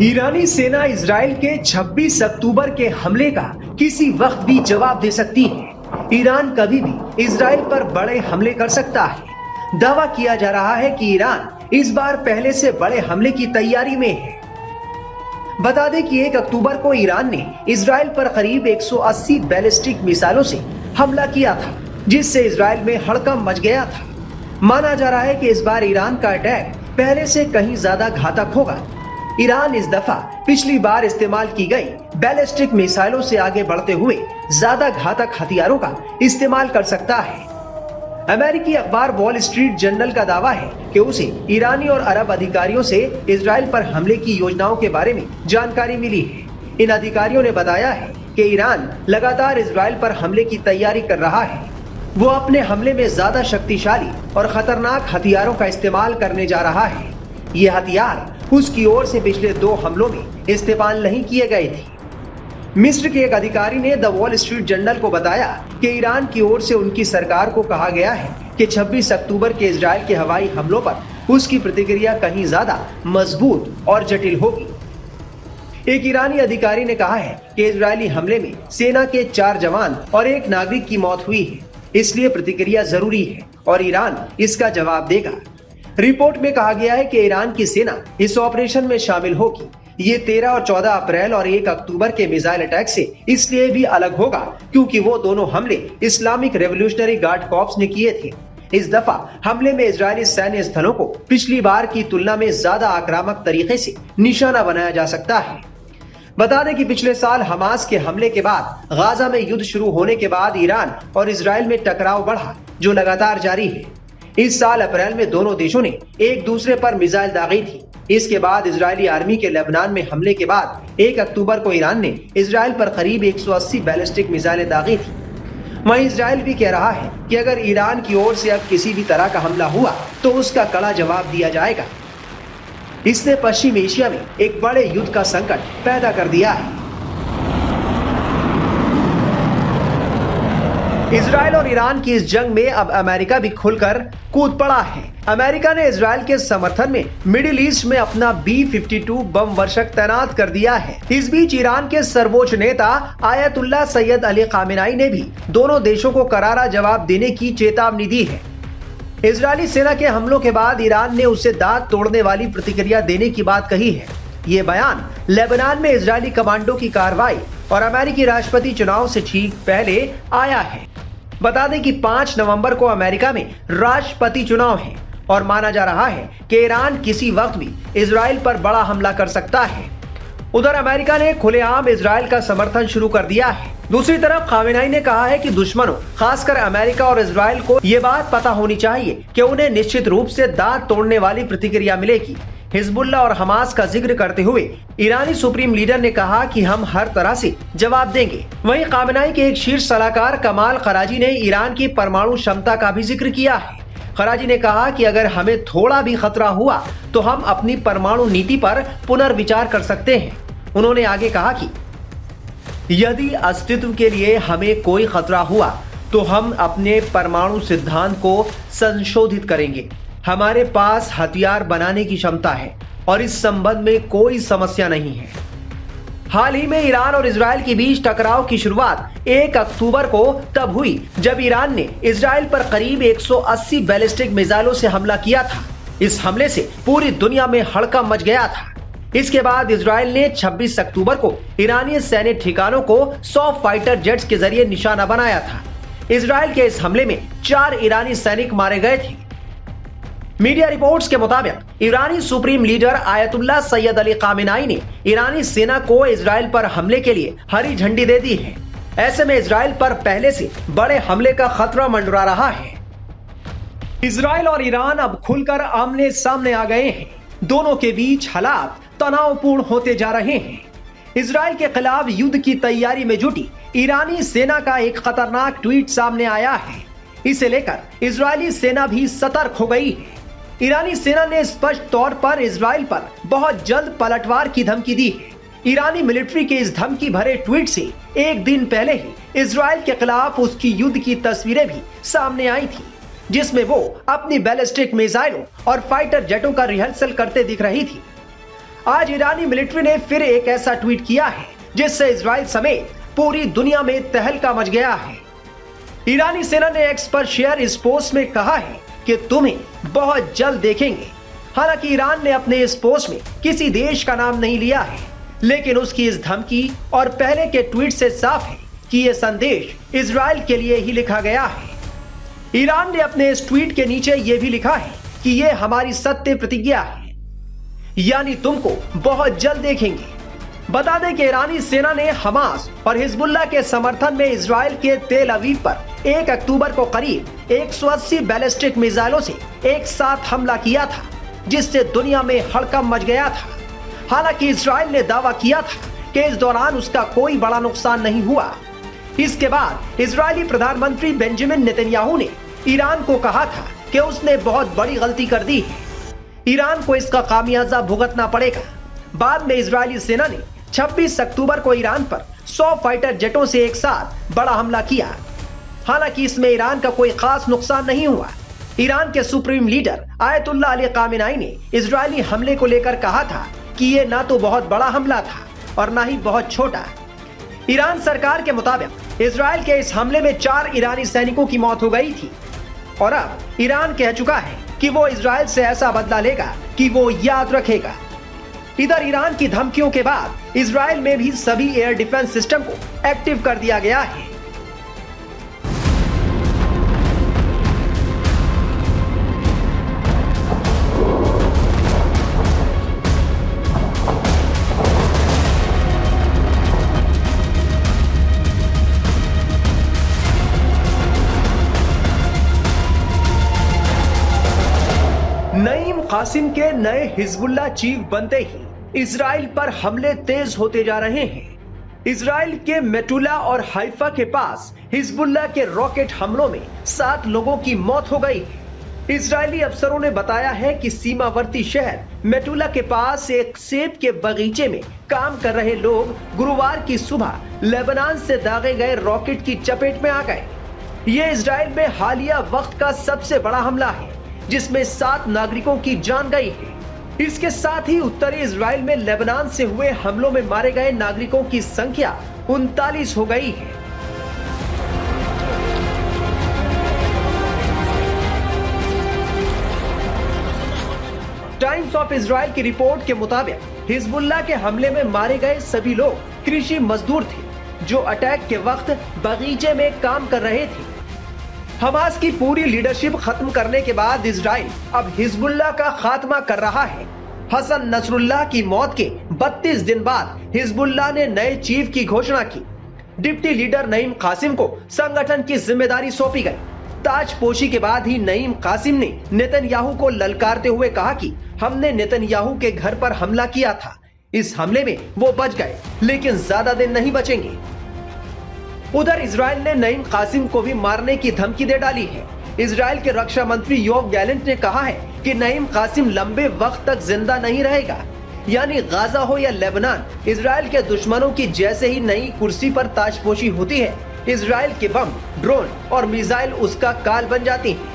ईरानी सेना इजराइल के 26 अक्टूबर के हमले का किसी वक्त भी जवाब दे सकती है। ईरान कभी भी इजराइल पर बड़े हमले कर सकता है। दावा किया जा रहा है कि ईरान इस बार पहले से बड़े हमले की तैयारी में है। बता दें कि 1 अक्टूबर को ईरान ने इजराइल पर करीब 180 बैलिस्टिक मिसाइलों से हमला किया था, जिससे इजराइल में हड़कंप मच गया था। माना जा रहा है कि इस बार ईरान का अटैक पहले से कहीं ज्यादा घातक होगा। ईरान इस दफा पिछली बार इस्तेमाल की गई बैलिस्टिक मिसाइलों से आगे बढ़ते हुए ज्यादा घातक हथियारों का इस्तेमाल कर सकता है। अमेरिकी अखबार वॉल स्ट्रीट जर्नल का दावा है कि उसे ईरानी और अरब अधिकारियों से इजराइल पर हमले की योजनाओं के बारे में जानकारी मिली है। इन अधिकारियों ने बताया है कि ईरान लगातार इजराइल पर हमले की तैयारी कर रहा है। वो अपने हमले में ज्यादा शक्तिशाली और खतरनाक हथियारों का इस्तेमाल करने जा रहा है। ये हथियार उसकी ओर से पिछले 2 हमलों में इस्तेमाल नहीं किए गए थे। मिस्र के एक अधिकारी ने द वॉल स्ट्रीट जर्नल को बताया कि ईरान की ओर से उनकी सरकार को कहा गया है कि 26 अक्टूबर के इजराइल के हवाई हमलों पर उसकी प्रतिक्रिया कहीं ज्यादा मजबूत और जटिल होगी। एक ईरानी अधिकारी ने कहा है कि इजरायली हमले में सेना के 4 जवान और 1 नागरिक की मौत हुई है, इसलिए प्रतिक्रिया जरूरी है और ईरान इसका जवाब देगा। रिपोर्ट में कहा गया है कि ईरान की सेना इस ऑपरेशन में शामिल होगी। ये 13 और 14 अप्रैल और 1 अक्टूबर के मिसाइल अटैक से इसलिए भी अलग होगा क्योंकि वो दोनों हमले इस्लामिक रेवोल्यूशनरी गार्ड कॉर्प्स ने किए थे। इस दफा हमले में इजरायली सैन्य स्थलों को पिछली बार की तुलना में ज्यादा आक्रामक तरीके से निशाना बनाया जा सकता है। बता दें कि पिछले साल हमास के हमले के बाद गाजा में युद्ध शुरू होने के बाद ईरान और इजराइल में टकराव बढ़ा, जो लगातार जारी है। इस साल अप्रैल में दोनों देशों ने एक दूसरे पर मिसाइल दागी थी। इसके बाद इजरायली आर्मी के लेबनान में हमले के बाद 1 अक्टूबर को ईरान ने इजराइल पर करीब 180 बैलिस्टिक मिसाइलें दागी थी। वहीं इजराइल भी कह रहा है कि अगर ईरान की ओर से अब किसी भी तरह का हमला हुआ तो उसका कड़ा जवाब दिया जाएगा। इसने पश्चिम एशिया में एक बड़े युद्ध का संकट पैदा कर दिया है। इजराइल और ईरान की इस जंग में अब अमेरिका भी खुलकर कूद पड़ा है। अमेरिका ने इजराइल के समर्थन में मिडिल ईस्ट में अपना B-52 बम वर्षक तैनात कर दिया है। इस बीच ईरान के सर्वोच्च नेता आयतुल्लाह सैयद अली खामेनाई ने भी दोनों देशों को करारा जवाब देने की चेतावनी दी है। इजरायली सेना के हमलों के बाद ईरान ने उसे दांत तोड़ने वाली प्रतिक्रिया देने की बात कही है। ये बयान लेबनान में इजरायली कमांडो की कार्रवाई और अमेरिकी राष्ट्रपति चुनाव से ठीक पहले आया है। बता दें कि 5 नवंबर को अमेरिका में राष्ट्रपति चुनाव है और माना जा रहा है कि ईरान किसी वक्त भी इजराइल पर बड़ा हमला कर सकता है। उधर अमेरिका ने खुलेआम इजराइल का समर्थन शुरू कर दिया है। दूसरी तरफ खामेनाई ने कहा है कि दुश्मनों, खासकर अमेरिका और इजराइल को ये बात पता होनी चाहिए कि उन्हें निश्चित रूप से दांत तोड़ने वाली प्रतिक्रिया मिलेगी। हिजबुल्लाह और हमास का जिक्र करते हुए ईरानी सुप्रीम लीडर ने कहा कि हम हर तरह से जवाब देंगे। वहीं खामेनाई के एक शीर्ष सलाहकार कमाल खराजी ने ईरान की परमाणु क्षमता का भी जिक्र किया है। खराजी ने कहा कि अगर हमें थोड़ा भी खतरा हुआ तो हम अपनी परमाणु नीति पर पुनर्विचार कर सकते हैं। उन्होंने आगे कहा कि यदि अस्तित्व के लिए हमें कोई खतरा हुआ तो हम अपने परमाणु सिद्धांत को संशोधित करेंगे। हमारे पास हथियार बनाने की क्षमता है और इस संबंध में कोई समस्या नहीं है। हाल ही में ईरान और इजराइल के बीच टकराव की शुरुआत 1 अक्टूबर को तब हुई जब ईरान ने इजराइल पर करीब 180 बैलिस्टिक मिसाइलों से हमला किया था। इस हमले से पूरी दुनिया में हड़कंप मच गया था। इसके बाद इजराइल ने 26 अक्टूबर को ईरानी सैन्य ठिकानों को 100 फाइटर जेट्स के जरिए निशाना बनाया था। इजराइल के इस हमले में 4 ईरानी सैनिक मारे गए थे। मीडिया रिपोर्ट्स के मुताबिक ईरानी supreme leader Ayatollah Sayyid Ali Khamenei ने ईरानी सेना को इजराइल पर हमले के लिए हरी झंडी दे दी है। ऐसे में इजराइल पर पहले से बड़े हमले का खतरा मंडरा रहा है। इजराइल और ईरान अब खुलकर आमने सामने आ गए हैं। दोनों के बीच हालात तनावपूर्ण होते जा रहे हैं। इजराइल के खिलाफ युद्ध की तैयारी में जुटी ईरानी सेना का एक खतरनाक ट्वीट सामने आया है। इसे लेकर इजरायली सेना भी सतर्क हो गई है। ईरानी सेना ने स्पष्ट तौर पर इजराइल पर बहुत जल्द पलटवार की धमकी दी है। ईरानी मिलिट्री के इस धमकी भरे ट्वीट से एक दिन पहले ही इजराइल के खिलाफ उसकी युद्ध की तस्वीरें भी सामने आई थी, जिसमें वो अपनी बैलिस्टिक मिसाइलों और फाइटर जेटों का रिहर्सल करते दिख रही थी। आज ईरानी मिलिट्री ने फिर एक ऐसा ट्वीट किया है जिससे इजराइल समेत पूरी दुनिया में तहलका मच गया है। ईरानी सेना ने एक्स पर शेयर इस पोस्ट में कहा है कि तुम्हें बहुत जल्द देखेंगे। हालांकि ईरान ने अपने इस पोस्ट में किसी देश का नाम नहीं लिया है, लेकिन उसकी इस धमकी और पहले के ट्वीट से साफ है कि यह संदेश इजराइल के लिए ही लिखा गया है। ईरान ने अपने इस ट्वीट के नीचे यह भी लिखा है कि यह हमारी सत्य प्रतिज्ञा है, यानी तुमको बहुत जल्द देखेंगे। बता दें कि ईरानी सेना ने हमास और हिजबुल्लाह के समर्थन में इजराइल के तेल अवीव पर 1 अक्टूबर को करीब 180 बैलिस्टिक मिसाइलों से एक साथ हमला किया था, जिससे दुनिया में हड़कंप मच गया था। हालांकि इजराइल ने दावा किया था कि इस दौरान उसका कोई बड़ा नुकसान नहीं हुआ। इसके बाद इजरायली प्रधानमंत्री बेंजामिन नेतन्याहू ने ईरान को कहा था कि उसने बहुत बड़ी गलती कर दी है, ईरान को इसका खामियाजा भुगतना पड़ेगा। बाद में इजरायली सेना ने 26 अक्टूबर को ईरान पर 100 फाइटर जेटों से एक साथ बड़ा हमला किया। हालांकि इसमें ईरान का कोई खास नुकसान नहीं हुआ। ईरान के supreme leader Ayatollah Ali Khamenei ने इजरायली हमले को लेकर कहा था कि यह ना तो बहुत बड़ा हमला था और ना ही बहुत छोटा। ईरान सरकार के मुताबिक इजरायल के इस हमले में 4 ईरानी सैनिकों की मौत हो गई थी और अब ईरान कह चुका है कि वो इजरायल से ऐसा बदला लेगा कि वो याद रखेगा। इधर ईरान की धमकियों के बाद इजरायल में भी सभी एयर डिफेंस सिस्टम को एक्टिव कर दिया गया है। नईम कासिम के नए हिजबुल्लाह चीफ बनते ही इजराइल पर हमले तेज होते जा रहे हैं। इजराइल के मेटुला और हाइफा के पास हिजबुल्लाह के रॉकेट हमलों में 7 लोगों की मौत हो गई है। इजरायली अफसरों ने बताया है कि सीमावर्ती शहर मेटुला के पास एक सेब के बगीचे में काम कर रहे लोग गुरुवार की सुबह लेबनान से दागे गए रॉकेट की चपेट में आ गए। ये इजराइल में हालिया वक्त का सबसे बड़ा हमला है, जिसमें 7 नागरिकों की जान गई है। इसके साथ ही उत्तरी इजराइल में लेबनान से हुए हमलों में मारे गए नागरिकों की संख्या 39 हो गई है। टाइम्स ऑफ इजराइल की रिपोर्ट के मुताबिक हिजबुल्लाह के हमले में मारे गए सभी लोग कृषि मजदूर थे, जो अटैक के वक्त बगीचे में काम कर रहे थे। हमास की पूरी लीडरशिप खत्म करने के बाद इजराइल अब हिजबुल्लाह का खात्मा कर रहा है। हसन नसरुल्लाह की मौत के 32 दिन बाद हिजबुल्लाह ने नए चीफ की घोषणा की। डिप्टी लीडर नईम कासिम को संगठन की जिम्मेदारी सौंपी गई। ताजपोशी के बाद ही नईम कासिम ने नेतन्याहू को ललकारते हुए कहा कि हमने नेतन्याहू के घर पर हमला किया था। इस हमले में वो बच गए, लेकिन ज्यादा दिन नहीं बचेंगे। उधर इजराइल ने नईम कासिम को भी मारने की धमकी दे डाली है। इजराइल के रक्षा मंत्री योव गैलेंट ने कहा है कि नईम कासिम लंबे वक्त तक जिंदा नहीं रहेगा। यानी गाजा हो या लेबनान, इजराइल के दुश्मनों की जैसे ही नई कुर्सी पर ताजपोशी होती है, इजराइल के बम, ड्रोन और मिसाइल उसका काल बन जाती हैं।